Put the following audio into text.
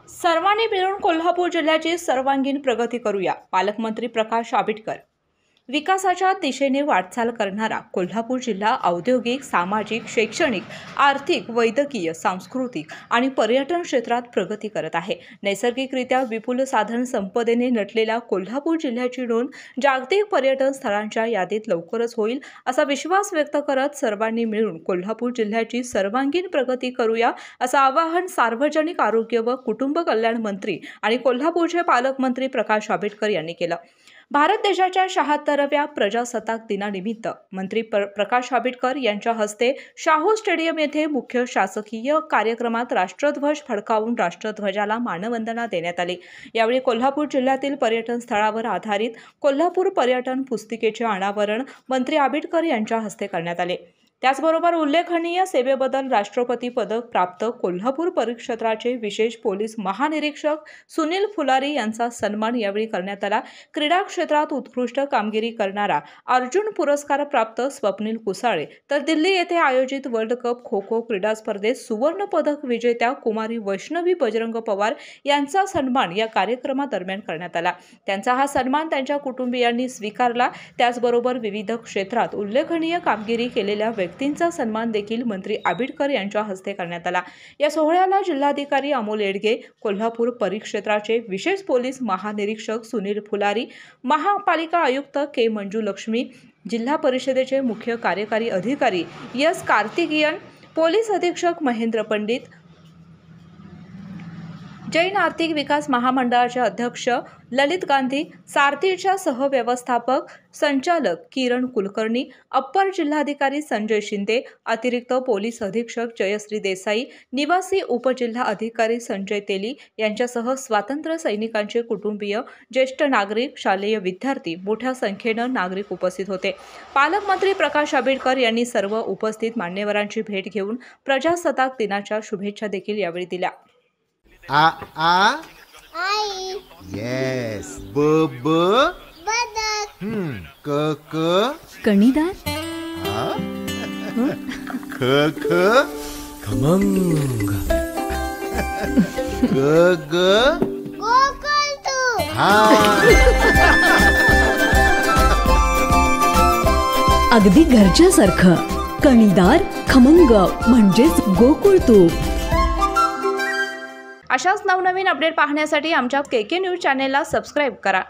सर्वांनी मिळून कोल्हापूर जिल्ह्याची सर्वांगीण प्रगती करूया. पालकमंत्री प्रकाश आंबेडकर. विकासाच्या दिशेने वाटचाल करणारा कोल्हापूर जिल्हा औद्योगिक, सामाजिक, शैक्षणिक, आर्थिक, वैद्यकीय, सांस्कृतिक आणि पर्यटन क्षेत्रात प्रगती करत आहे. नैसर्गिकरित्या विपुल साधन संपदेने नटलेल्या कोल्हापूर जिल्ह्याची नोंद जागतिक पर्यटन स्थळांच्या यादीत लवकरच होईल, असा विश्वास व्यक्त करत सर्वांनी मिळून कोल्हापूर जिल्ह्याची सर्वांगीण प्रगती करूया, असं आवाहन सार्वजनिक आरोग्य व कुटुंब कल्याण मंत्री आणि कोल्हापूरचे पालकमंत्री प्रकाश आंबेडकर यांनी केलं. भारत देशाच्या 76व्या प्रजासत्ताक दिनानिमित्त मंत्री प्रकाश आंबेडकर यांच्या हस्ते शाहू स्टेडियम येथे मुख्य शासकीय कार्यक्रमात राष्ट्रध्वज फडकावून राष्ट्रध्वजाला मानवंदना देण्यात आली. यावेळी कोल्हापूर जिल्ह्यातील पर्यटन स्थळावर आधारित कोल्हापूर पर्यटन पुस्तिकेचे अनावरण मंत्री आंबेडकर यांच्या हस्ते करण्यात आले. त्याचबरोबर उल्लेखनीय सेवेबद्दल राष्ट्रपती पदक प्राप्त कोल्हापूर परिक्षेत्राचे विशेष पोलीस महानिरीक्षक सुनील फुलारी यांचा सन्मान यावेळी करण्यात आला. क्रीडा क्षेत्रात उत्कृष्ट कामगिरी करणारा अर्जुन पुरस्कार प्राप्त स्वप्नील कुसाळे तर दिल्ली येथे आयोजित वर्ल्ड कप खो खो क्रीडा स्पर्धेत सुवर्ण पदक विजेत्या कुमारी वैष्णवी बजरंग पवार यांचा सन्मान या कार्यक्रमादरम्यान करण्यात आला. त्यांचा हा सन्मान त्यांच्या कुटुंबियांनी स्वीकारला. त्याचबरोबर विविध क्षेत्रात उल्लेखनीय कामगिरी केलेल्या व्यक्तींचा सन्मान देखील मंत्री आंबेडकर यांच्या हस्ते करण्यात आला. या सोहळ्याला जिल्हाधिकारी अमोल येडगे, कोल्हापूर परिक्षेत्राचे विशेष पोलीस महानिरीक्षक सुनील फुलारी, महापालिका आयुक्त के मंजुलक्ष्मी, जिल्हा परिषदेचे मुख्य कार्यकारी अधिकारी एस कार्तिकेयन, पोलीस अधीक्षक महेंद्र पंडित, जैन आर्थिक विकास महामंडळाचे अध्यक्ष ललित गांधी, सारथीच्या सहव्यवस्थापक संचालक किरण कुलकर्णी, अप्पर जिल्हाधिकारी संजय शिंदे, अतिरिक्त पोलीस अधीक्षक जयश्री देसाई, निवासी उपजिल्हा अधिकारी संजय तेली यांच्यासह स्वातंत्र्य सैनिकांचे कुटुंबीय, ज्येष्ठ नागरिक, शालेय विद्यार्थी, मोठ्या संख्येनं नागरिक उपस्थित होते. पालकमंत्री प्रकाश आंबेडकर यांनी सर्व उपस्थित मान्यवरांची भेट घेऊन प्रजासत्ताक दिनाच्या शुभेच्छा देखील यावेळी दिल्या. आई येस. ब ब बदक क क कणीदार, ख ख खमंग, ग ग गोकुळ तू हा. अगदी घरच्यासारखं. कणीदार, खमंग म्हणजेच गोकुळ तूप. अशाच नवनवीन अपडेट पाहण्यासाठी आमच्या KK न्यूज चॅनेलला सबस्क्राईब करा.